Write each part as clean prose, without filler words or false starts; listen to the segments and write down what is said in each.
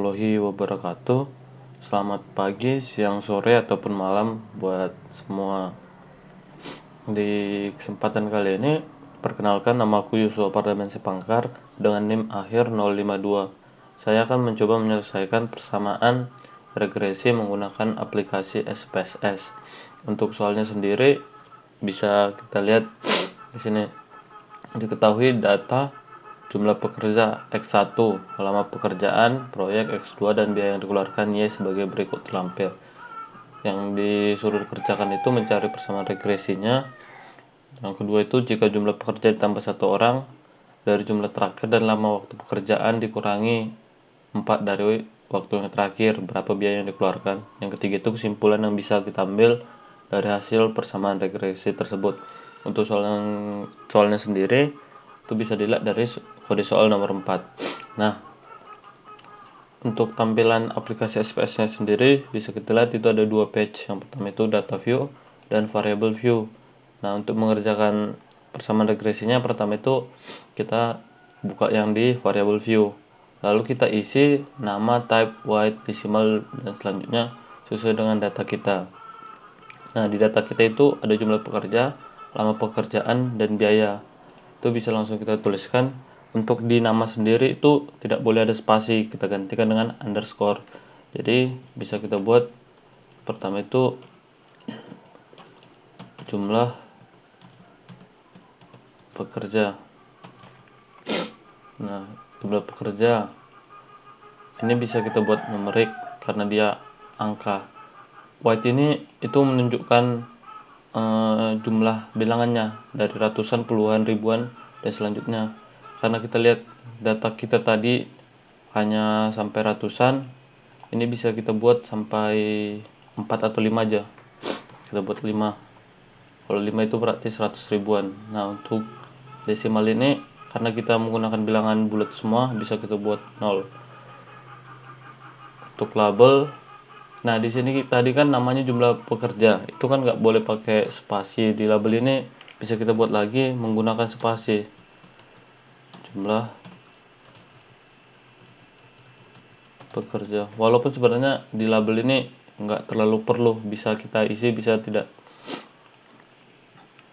warahmatullahi wabarakatuh. Selamat pagi, siang, sore, ataupun malam buat semua. Di kesempatan kali ini, perkenalkan, nama aku Yusuf Pardamen Sipangkar dengan NIM akhir 052. Saya akan mencoba menyelesaikan persamaan regresi menggunakan aplikasi SPSS. Untuk soalnya sendiri bisa kita lihat di sini. Diketahui data jumlah pekerja X1, lama pekerjaan, proyek X2, dan biaya yang dikeluarkan Y sebagai berikut terlampir. Yang disuruh dikerjakan itu mencari persamaan regresinya. Yang kedua itu jika jumlah pekerja ditambah 1 orang dari jumlah terakhir dan lama waktu pekerjaan dikurangi 4 dari waktu yang terakhir, berapa biaya yang dikeluarkan. Yang ketiga itu kesimpulan yang bisa kita ambil dari hasil persamaan regresi tersebut. Untuk soalnya sendiri itu bisa dilihat dari kode soal nomor 4. Nah, untuk tampilan aplikasi SPS-nya sendiri bisa kita lihat itu ada 2 page. Yang pertama itu data view dan variable view. Nah, untuk mengerjakan persamaan regresinya pertama itu kita buka yang di variable view. Lalu kita isi nama, type, weight, decimal, dan selanjutnya sesuai dengan data kita. Nah, di data kita itu ada jumlah pekerja, lama pekerjaan, dan biaya. Itu bisa langsung kita tuliskan. Untuk di nama sendiri itu tidak boleh ada spasi, kita gantikan dengan underscore. Jadi bisa kita buat pertama itu jumlah pekerja. Nah, jumlah pekerja ini bisa kita buat numerik karena dia angka. White ini itu menunjukkan jumlah bilangannya dari ratusan, puluhan, ribuan, dan selanjutnya. Karena kita lihat data kita tadi hanya sampai ratusan, ini bisa kita buat sampai 4 atau 5 aja. Kita buat 5. Kalau 5 itu berarti 100 ribuan. Nah, untuk desimal ini karena kita menggunakan bilangan bulat semua, bisa kita buat 0. Untuk label, nah di sini tadi kan namanya jumlah pekerja, itu kan nggak boleh pakai spasi. Di label ini bisa kita buat lagi menggunakan spasi. Jumlah pekerja. Walaupun sebenarnya di label ini nggak terlalu perlu, bisa kita isi, bisa tidak.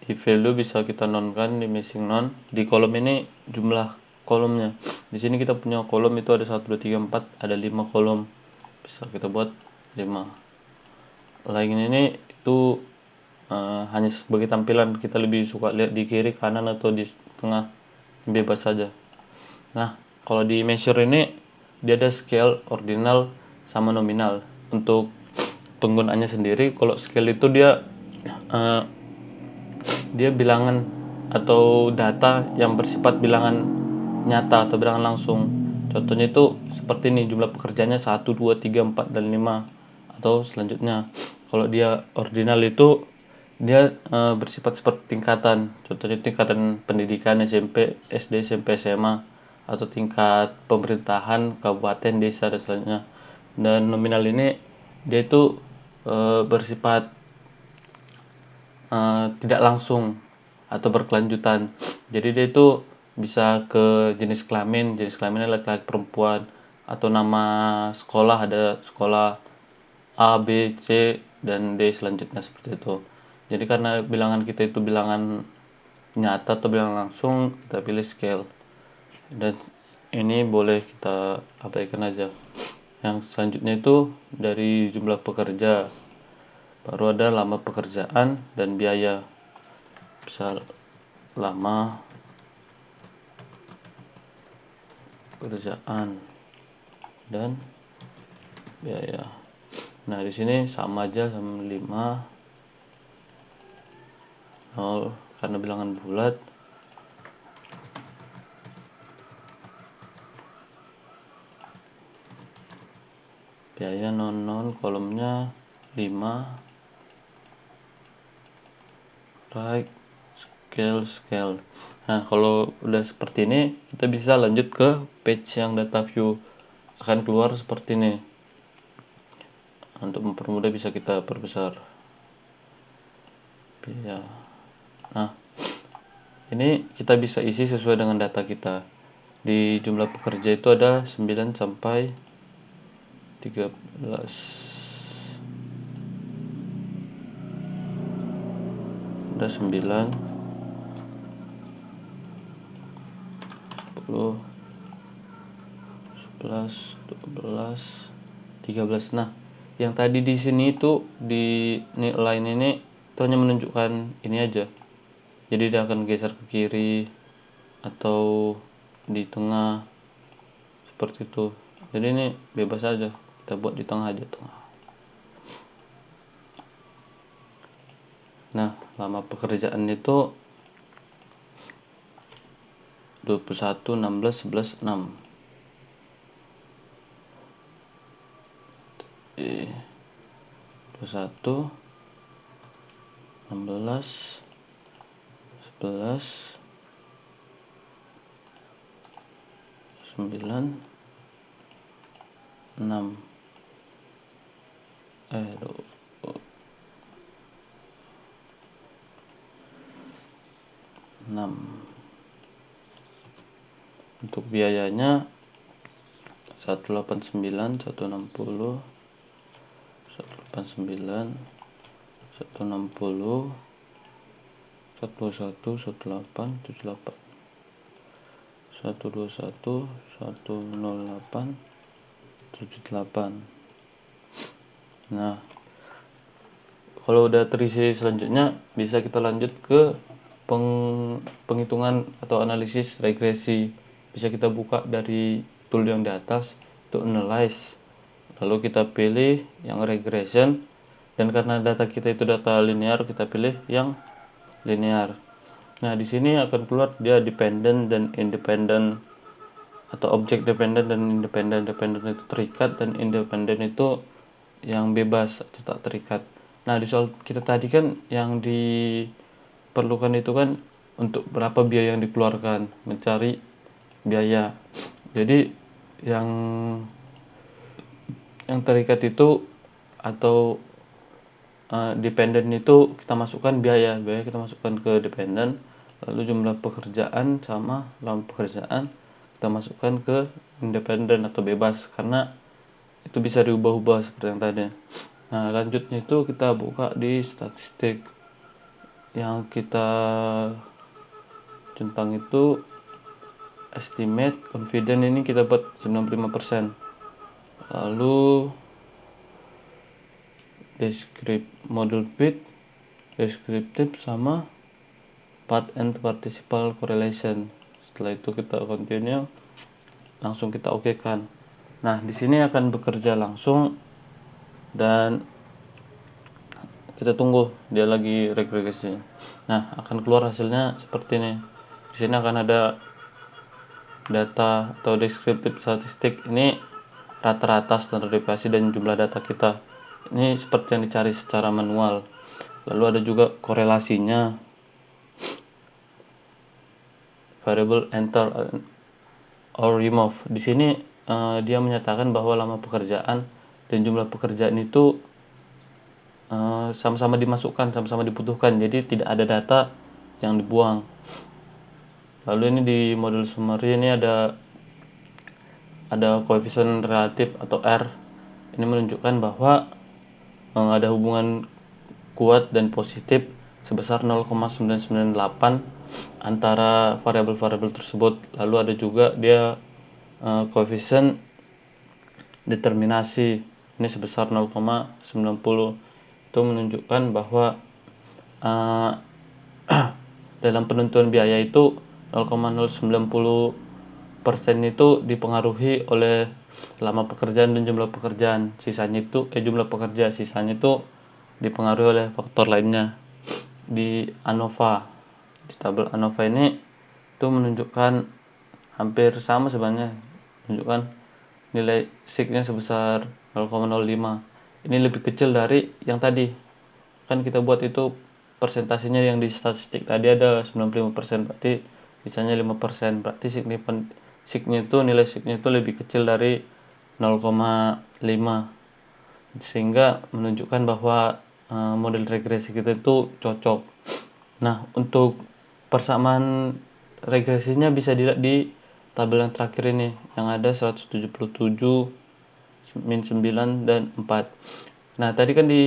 Di value bisa kita nonkan, di missing non. Di kolom ini jumlah kolomnya. Di sini kita punya kolom itu ada 1 2 3 4, ada 5 kolom. Bisa kita buat 5. Lain ini itu hanya sebagai tampilan, kita lebih suka lihat di kiri, kanan, atau di tengah, bebas saja. Nah, kalau di measure ini dia ada scale, ordinal, sama nominal. Untuk penggunaannya sendiri, kalau scale itu dia bilangan atau data yang bersifat bilangan nyata atau bilangan langsung. Contohnya itu seperti ini, jumlah pekerjaannya 1, 2, 3, 4, dan 5, atau selanjutnya. Kalau dia ordinal itu dia bersifat seperti tingkatan. Contohnya tingkatan pendidikan SMP, SD, SMP, SMA, atau tingkat pemerintahan, kabupaten, desa, dan selanjutnya. Dan nominal ini dia itu bersifat tidak langsung atau berkelanjutan. Jadi dia itu bisa ke jenis kelamin laki-laki, perempuan, atau nama sekolah, ada sekolah A, B, C, dan D selanjutnya, seperti itu. Jadi karena bilangan kita itu bilangan nyata atau bilangan langsung, kita pilih scale. Dan ini boleh kita abaikan aja. Yang selanjutnya itu dari jumlah pekerja, baru ada lama pekerjaan dan biaya. Bisa lama pekerjaan dan biaya. Nah, di sini sama aja, sama 5, 0 karena bilangan bulat. Biaya non kolomnya 5. Right, scale. Nah, kalau udah seperti ini, kita bisa lanjut ke page yang data view. Akan keluar seperti ini. Untuk mempermudah bisa kita perbesar. Ya. Nah, ini kita bisa isi sesuai dengan data kita. Di jumlah pekerja itu ada 9 sampai 13 ada 9 10 11 12 13. Nah, yang tadi di sini itu di line ini itu hanya menunjukkan ini aja. Jadi dia akan geser ke kiri atau di tengah seperti itu. Jadi ini bebas aja, kita buat di tengah aja, tengah. Nah, lama pekerjaan itu 21, 16, 11, 6. 21, 16, 11, 9, 6. 6. Untuk biayanya 189, 160, 189, 160, 121, 18, 78, 121, 108, 78. Nah, kalau udah terisi selanjutnya bisa kita lanjut ke penghitungan atau analisis regresi. Bisa kita buka dari tool yang di atas itu analyze, lalu kita pilih yang regression, dan karena data kita itu data linear kita pilih yang linear. Nah, di sini akan keluar dia dependent dan independent, atau object dependent dan independent. Dependent itu terikat dan independent itu yang bebas atau tak terikat. Nah, di soal kita tadi kan yang diperlukan itu kan untuk berapa biaya yang dikeluarkan, mencari biaya. Jadi yang terikat itu atau dependent itu kita masukkan biaya kita masukkan ke dependent, lalu jumlah pekerjaan sama lama pekerjaan kita masukkan ke independent atau bebas, karena itu bisa diubah-ubah seperti yang tadi. Nah, lanjutnya itu kita buka di statistik. Yang kita centang itu estimate confident, ini kita buat 95%. Lalu model fit, descriptive sama path and participle correlation. Setelah itu kita continue, langsung kita oke kan. Nah, di sini akan bekerja langsung dan kita tunggu dia lagi regresi. Nah, akan keluar hasilnya seperti ini. Di sini akan ada data atau descriptive statistik. Ini rata-rata standar deviasi dan jumlah data kita. Ini seperti yang dicari secara manual. Lalu ada juga korelasinya, variable enter or remove. Di sini dia menyatakan bahwa lama pekerjaan dan jumlah pekerjaan itu sama-sama dimasukkan, sama-sama dibutuhkan, jadi tidak ada data yang dibuang. Lalu ini di model summary ini ada koefisien relatif atau R. Ini menunjukkan bahwa ada hubungan kuat dan positif sebesar 0,998 antara variabel-variabel tersebut. Lalu ada juga dia koefisien determinasi ini sebesar 0,90. Itu menunjukkan bahwa dalam penentuan biaya itu 0,090% itu dipengaruhi oleh lama pekerjaan dan jumlah pekerjaan. Sisanya itu jumlah pekerja, sisanya itu dipengaruhi oleh faktor lainnya. Di ANOVA, di tabel ANOVA ini itu menunjukkan hampir sama sebenarnya, menunjukkan nilai signya sebesar 0,05. Ini lebih kecil dari yang tadi. Kan kita buat itu persentasenya yang di statistik tadi ada 95%, berarti sisanya 5%. Berarti signya itu, nilai signya itu lebih kecil dari 0,5. Sehingga menunjukkan bahwa model regresi kita itu cocok. Nah, untuk persamaan regresinya bisa dilihat di tabel yang terakhir ini, yang ada 177, min 9, dan 4. Nah, tadi kan di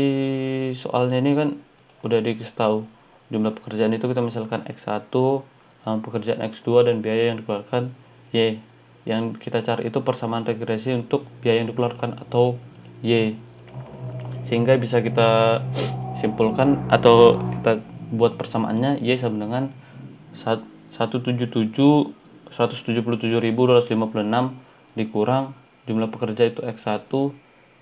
soalnya ini kan udah dikasih tahu jumlah pekerjaan itu kita misalkan X1, pekerjaan X2 dan biaya yang dikeluarkan Y. Yang kita cari itu persamaan regresi untuk biaya yang dikeluarkan atau Y. Sehingga bisa kita simpulkan atau kita buat persamaannya Y sama dengan 177.256 dikurang jumlah pekerja itu X1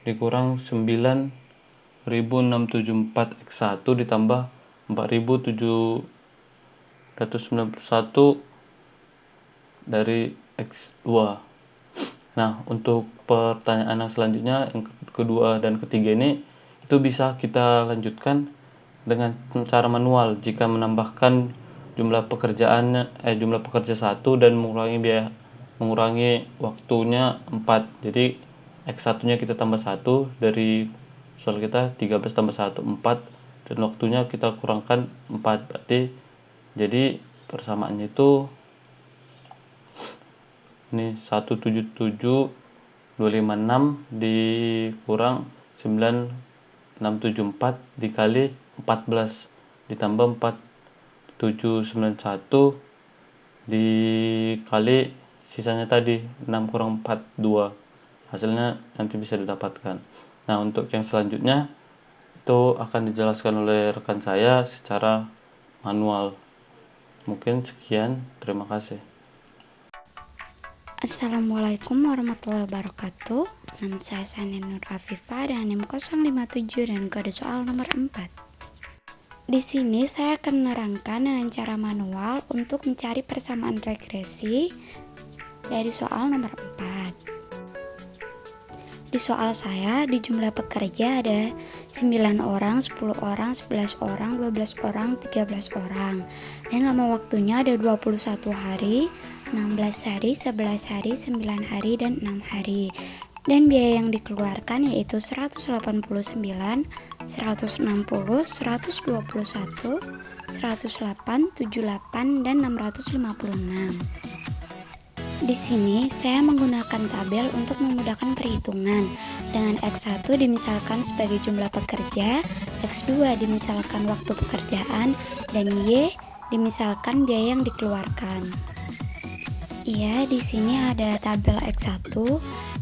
dikurang 9.674 X1 ditambah 4.791 dari X2. Nah, untuk pertanyaan yang selanjutnya, yang kedua dan ketiga ini, itu bisa kita lanjutkan dengan cara manual jika menambahkan jumlah pekerja 1 dan mengurangi waktunya 4. Jadi X1-nya kita tambah 1, dari soal kita 13 tambah 1 4, dan waktunya kita kurangkan 4. Berarti jadi persamaannya itu ini 177.256 dikurang 9.674 dikali 14 ditambah 4.791 dikali sisanya tadi 6 kurang 4 2. Hasilnya nanti bisa didapatkan. Nah, untuk yang selanjutnya itu akan dijelaskan oleh rekan saya secara manual. Mungkin sekian, terima kasih. Assalamualaikum warahmatullahi wabarakatuh. Nama saya Sani Nur Afifah dan NIM 057 dan kode soal nomor 4. Di sini saya akan menerangkan dengan cara manual untuk mencari persamaan regresi dari soal nomor 4. Di soal saya, di jumlah pekerja ada 9 orang, 10 orang, 11 orang, 12 orang, 13 orang. Dan lama waktunya ada 21 hari, 16 hari, 11 hari, 9 hari, dan 6 hari. Dan biaya yang dikeluarkan yaitu 189, 160, 121, 108, 78, dan 656. Di sini saya menggunakan tabel untuk memudahkan perhitungan. Dengan X1 dimisalkan sebagai jumlah pekerja, X2 dimisalkan waktu pekerjaan, dan Y dimisalkan biaya yang dikeluarkan. Iya, di sini ada tabel X1.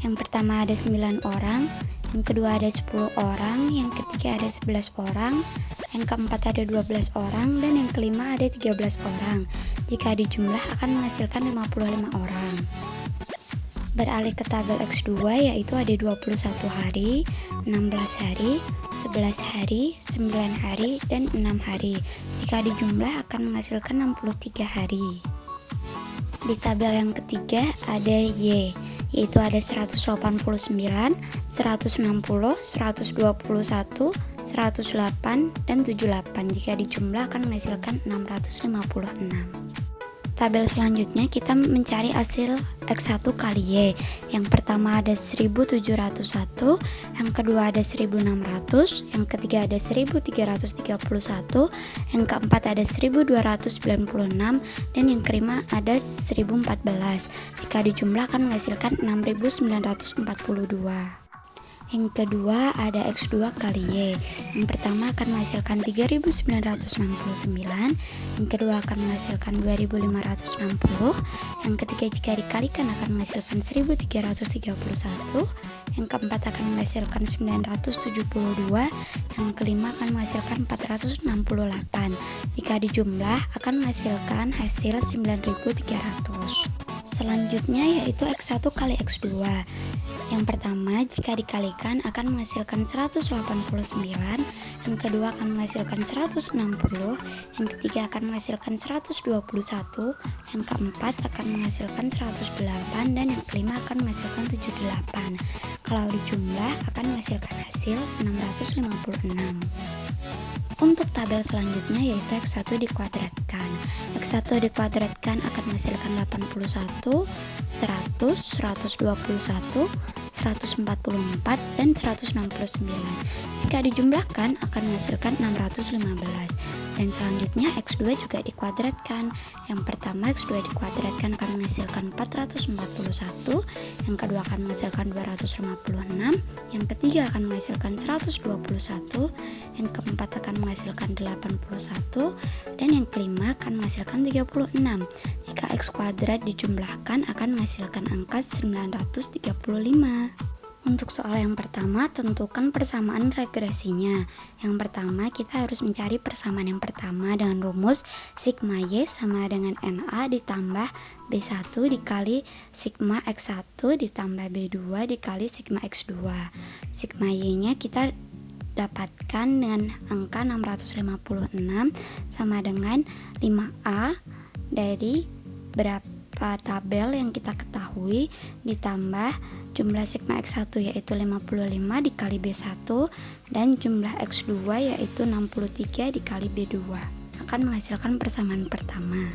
Yang pertama ada 9 orang, yang kedua ada 10 orang, yang ketiga ada 11 orang, yang keempat ada 12 orang, dan yang kelima ada 13 orang. Jika dijumlah akan menghasilkan 55 orang. Beralih ke tabel X2 yaitu ada 21 hari, 16 hari, 11 hari, 9 hari, dan 6 hari. Jika dijumlah akan menghasilkan 63 hari. Di tabel yang ketiga ada Y, yaitu ada 189, 160, 121, 108, dan 78. Jika dijumlah akan menghasilkan 656. Tabel selanjutnya kita mencari hasil X1 kali Y. Yang pertama ada 1701, yang kedua ada 1600, yang ketiga ada 1331, yang keempat ada 1296, dan yang kelima ada 1014. Jika dijumlah akan menghasilkan 6942. Yang kedua ada X2 kali Y. Yang pertama akan menghasilkan 3969, yang kedua akan menghasilkan 2560, yang ketiga jika dikalikan akan menghasilkan 1331, yang keempat akan menghasilkan 972, yang kelima akan menghasilkan 468. Jika dijumlah akan menghasilkan hasil 9300. Selanjutnya yaitu X1 kali X2. Yang pertama jika dikalikan akan menghasilkan 189, yang kedua akan menghasilkan 160, yang ketiga akan menghasilkan 121, yang keempat akan menghasilkan 108, dan yang kelima akan menghasilkan 78. Kalau dijumlah akan menghasilkan hasil 656. Untuk tabel selanjutnya yaitu X1 dikuadratkan. X1 dikuadratkan akan menghasilkan 81, 100, 121, 144, dan 169. Jika dijumlahkan akan menghasilkan 615. Dan selanjutnya X2 juga dikuadratkan. Yang pertama X2 dikuadratkan akan menghasilkan 441, yang kedua akan menghasilkan 256, yang ketiga akan menghasilkan 121, yang keempat akan menghasilkan 81, dan yang kelima akan menghasilkan 36. Jika X kuadrat dijumlahkan akan menghasilkan angka 935. Untuk soal yang pertama, tentukan persamaan regresinya. Yang pertama, kita harus mencari persamaan yang pertama dengan rumus sigma Y sama dengan NA ditambah B1 dikali sigma X1 ditambah B2 dikali sigma X2. Sigma Y-nya kita dapatkan dengan angka 656 sama dengan 5A dari berapa tabel yang kita ketahui ditambah jumlah sigma X1 yaitu 55 dikali B1 dan jumlah X2 yaitu 63 dikali B2 akan menghasilkan persamaan pertama.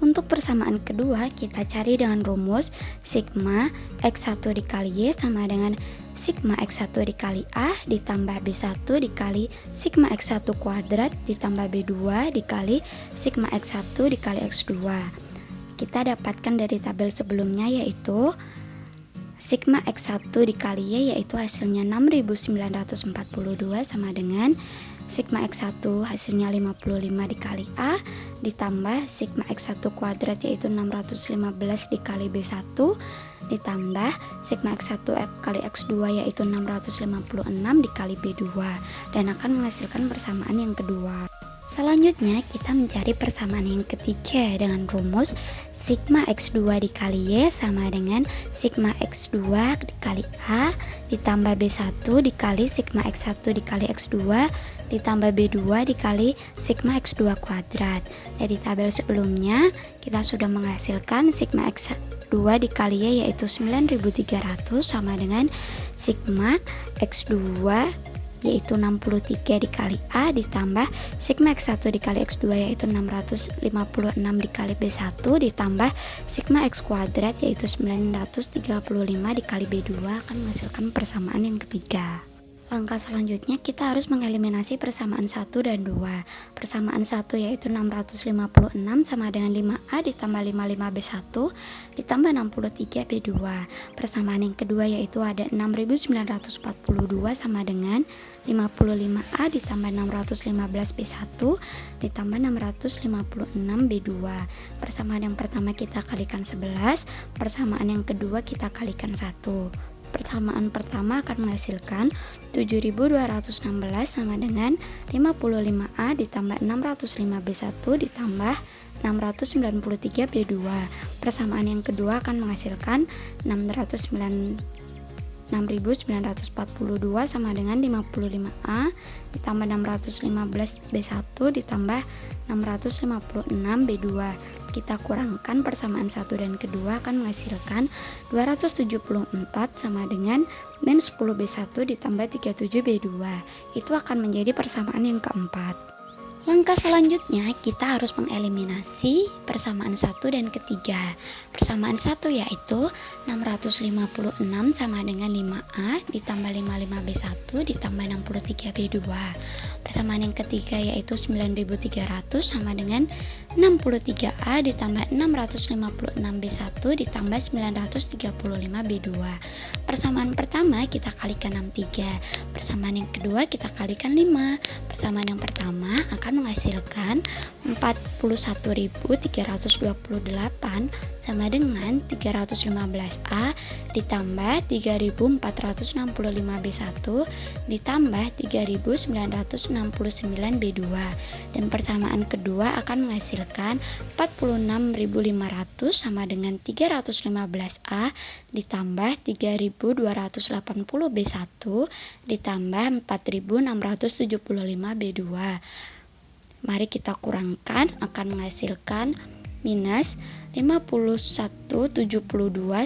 Untuk persamaan kedua kita cari dengan rumus sigma X1 dikali Y sama dengan sigma X1 dikali A ditambah B1 dikali sigma X1 kuadrat ditambah B2 dikali sigma X1 dikali X2. Kita dapatkan dari tabel sebelumnya yaitu sigma X1 dikali Y yaitu hasilnya 6942 sama dengan sigma X1 hasilnya 55 dikali A ditambah sigma X1 kuadrat yaitu 615 dikali B1 ditambah sigma X1 kali X2 yaitu 656 dikali B2 dan akan menghasilkan persamaan yang kedua. Selanjutnya kita mencari persamaan yang ketiga dengan rumus sigma X2 dikali Y sama dengan sigma X2 dikali A ditambah B1 dikali sigma X1 dikali X2 ditambah B2 dikali sigma X2 kuadrat. Dari tabel sebelumnya kita sudah menghasilkan sigma X2 dikali Y yaitu 9300 sama dengan sigma X2 yaitu 63 dikali A ditambah sigma X1 dikali X2 yaitu 656 dikali B1 ditambah sigma X kuadrat yaitu 935 dikali B2 akan menghasilkan persamaan yang ketiga. Langkah selanjutnya kita harus mengeliminasi persamaan 1 dan 2. Persamaan 1 yaitu 656 sama dengan 5A ditambah 55B1 ditambah 63B2. Persamaan yang kedua yaitu ada 6942 sama dengan 55A ditambah 615B1 ditambah 656B2. Persamaan yang pertama kita kalikan 11, persamaan yang kedua kita kalikan 1. Persamaan pertama akan menghasilkan 7216 sama dengan 55A ditambah 605B1 ditambah 693B2. Persamaan yang kedua akan menghasilkan 6942 sama dengan 55A ditambah 615B1 ditambah 656B2. Kita kurangkan persamaan satu dan kedua akan menghasilkan 274 sama dengan min 10B1 ditambah 37B2. Itu akan menjadi persamaan yang keempat. Langkah selanjutnya kita harus mengeliminasi persamaan 1 dan ketiga. Persamaan 1 yaitu 656 sama dengan 5A ditambah 55B1 ditambah 63B2. Persamaan yang ketiga yaitu 9300 sama dengan 63A ditambah 656B1 ditambah 935B2. Persamaan pertama kita kalikan 63. Persamaan yang kedua kita kalikan 5. Persamaan yang pertama akan menghasilkan 41.328 sama dengan 315A ditambah 3.465B1 ditambah 3.969B2 dan persamaan kedua akan menghasilkan 46.500 sama dengan 315A ditambah 3.280B1 ditambah 4.675B2. Mari kita kurangkan akan menghasilkan minus 5172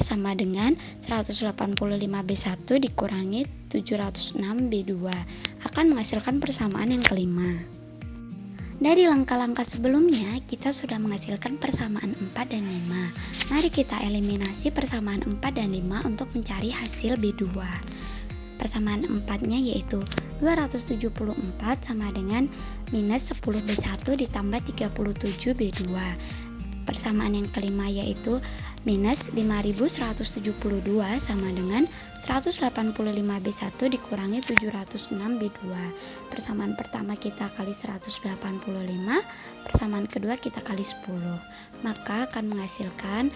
sama dengan 185B1 dikurangi 706B2 akan menghasilkan persamaan yang kelima. Dari langkah-langkah sebelumnya kita sudah menghasilkan persamaan 4 dan 5. Mari kita eliminasi persamaan 4 dan 5 untuk mencari hasil B2. Persamaan 4-nya yaitu 274 sama dengan minus 10B1 ditambah 37B2. Persamaan yang kelima yaitu minus 5172 sama dengan 185B1 dikurangi 706B2. Persamaan pertama kita kali 185, persamaan kedua kita kali 10. Maka akan menghasilkan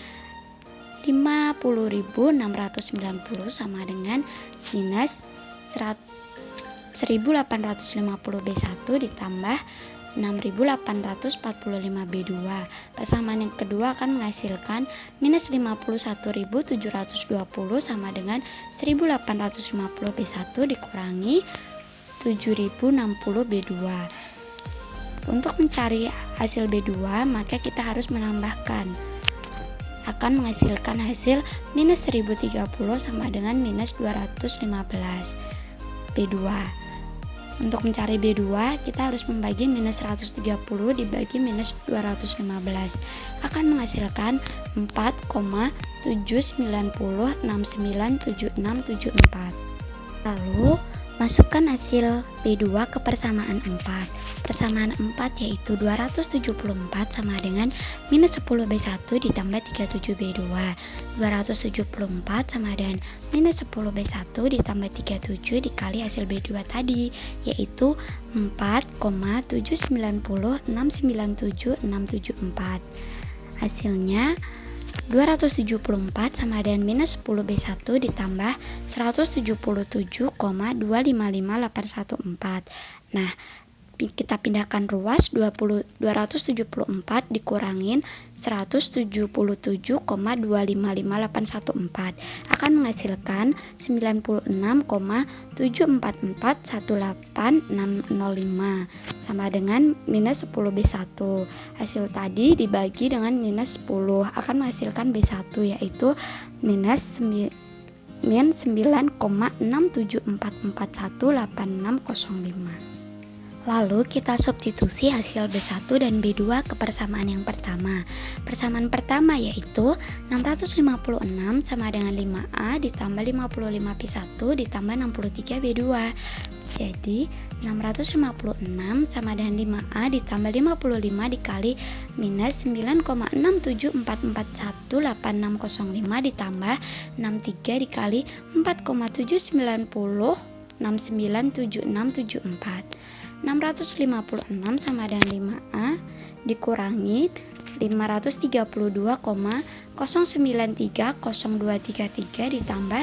50.690 sama dengan minus 1850B1 ditambah 6.845B2. Persamaan yang kedua akan menghasilkan minus 51.720 sama dengan 1.850B1 dikurangi 7.060B2. Untuk mencari hasil B2 maka kita harus menambahkan, akan menghasilkan hasil minus 1030 sama dengan minus 215 B2. Untuk mencari B2 kita harus membagi minus 130 dibagi minus 215, akan menghasilkan 4,79697674. Lalu masukkan hasil B2 ke persamaan 4. Persamaan 4 yaitu 274 sama dengan minus 10B1 ditambah 37B2. 274 sama dengan minus 10B1 ditambah 37 dikali hasil B2 tadi, yaitu 4,79069774. Hasilnya 274 sama dengan minus 10B1 ditambah 177,255814. Nah, kita pindahkan ruas, 274 dikurangin 177,255814 akan menghasilkan 96,74418605 sama dengan minus 10B1. Hasil tadi dibagi dengan minus 10 akan menghasilkan B1 yaitu minus 9,67441865. Lalu kita substitusi hasil B1 dan B2 ke persamaan yang pertama. Persamaan pertama yaitu 656 sama dengan 5A ditambah 55B1 ditambah 63B2. Jadi 656 sama dengan 5A ditambah 55 dikali minus 9,67441865 ditambah 63 dikali 4,790697674. 656 sama dengan 5A dikurangi 532,093023 ditambah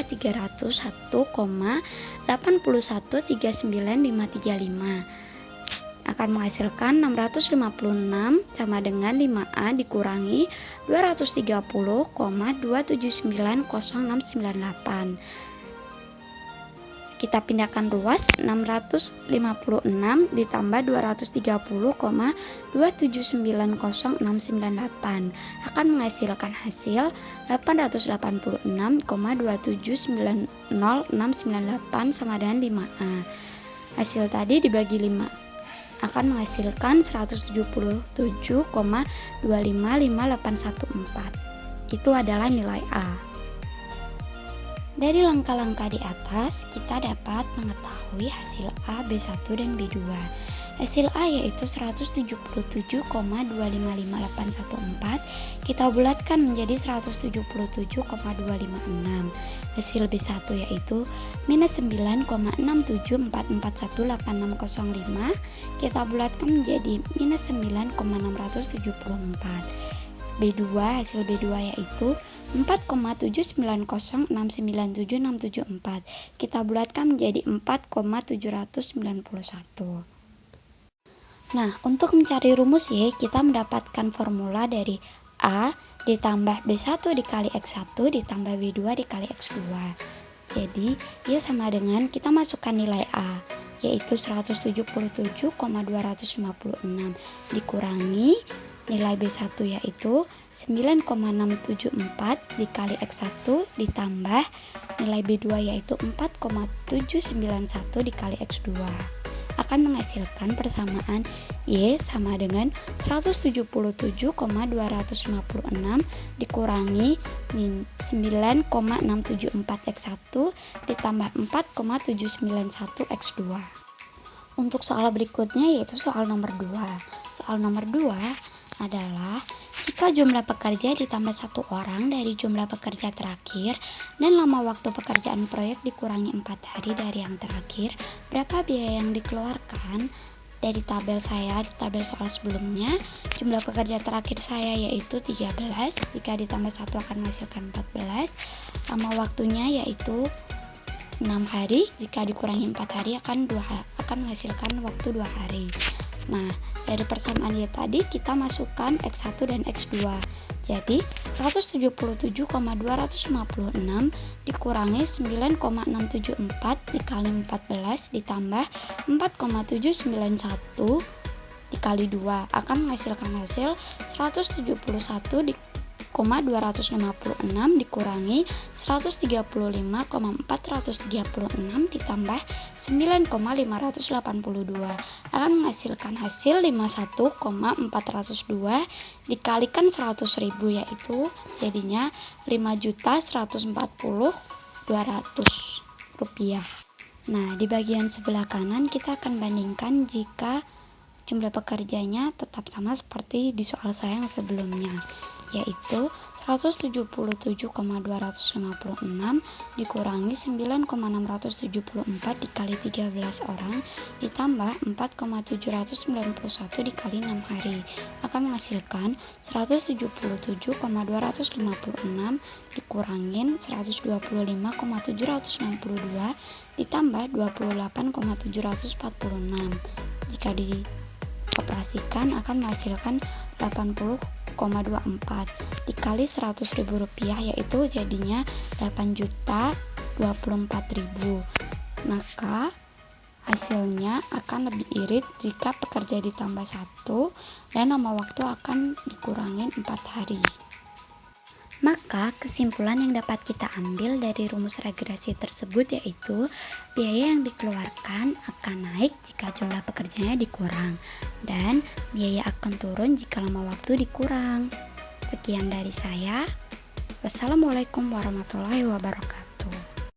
301,8139535 akan menghasilkan 656 sama dengan 5A dikurangi 230,2790698. Kita pindahkan ruas, 656 ditambah 230,2790698 akan menghasilkan hasil 886,2790698 sama dengan 5A. Hasil tadi dibagi 5 akan menghasilkan 177,255814. Itu adalah nilai A. Dari langkah-langkah di atas, kita dapat mengetahui hasil A, B1, dan B2. Hasil A yaitu 177,255814, kita bulatkan menjadi 177,256. Hasil B1 yaitu minus 9,67441865, kita bulatkan menjadi minus 9,674. B2, hasil B2 yaitu 4,790697674, kita bulatkan menjadi 4,791. Nah, untuk mencari rumus Y, kita mendapatkan formula dari A ditambah B1 dikali X1 ditambah B2 dikali X2. Jadi, Y sama dengan kita masukkan nilai A, yaitu 177,256 dikurangi nilai B1 yaitu 9,674 dikali X1 ditambah nilai B2 yaitu 4,791 dikali X2 akan menghasilkan persamaan Y sama dengan 177,256 dikurangi 9,674 X1 ditambah 4,791 X2. Untuk soal berikutnya yaitu soal nomor 2. Soal nomor 2 adalah jika jumlah pekerja ditambah 1 orang dari jumlah pekerja terakhir dan lama waktu pekerjaan proyek dikurangi 4 hari dari yang terakhir, berapa biaya yang dikeluarkan? Dari tabel saya, di tabel soal sebelumnya, jumlah pekerja terakhir saya yaitu 13, jika ditambah 1 akan menghasilkan 14. Lama waktunya yaitu 6 hari, jika dikurangi 4 hari akan menghasilkan waktu 2 hari. Nah, dari persamaan Y tadi kita masukkan X1 dan X2. Jadi, 177,256 dikurangi 9,674 dikali 14 ditambah 4,791 dikali 2 akan menghasilkan hasil 171,256 dikurangi 135,436 ditambah 9,582 akan menghasilkan hasil 51,402 dikalikan 100.000 yaitu jadinya 5.140.200 rupiah. Nah, di bagian sebelah kanan kita akan bandingkan jika jumlah pekerjanya tetap sama seperti di soal saya yang sebelumnya, yaitu 177,256 dikurangi 9,674 dikali 13 orang ditambah 4,791 dikali 6 hari akan menghasilkan 177,256 dikurangin 125,762 ditambah 28,746. Jika dioperasikan akan menghasilkan 80,24 dikali 100.000 rupiah yaitu jadinya 8.024.000. Maka hasilnya akan lebih irit jika pekerja ditambah 1 dan lama waktu akan dikurangi 4 hari. Maka kesimpulan yang dapat kita ambil dari rumus regresi tersebut yaitu biaya yang dikeluarkan akan naik jika jumlah pekerjanya dikurang dan biaya akan turun jika lama waktu dikurang. Sekian dari saya. Wassalamualaikum warahmatullahi wabarakatuh.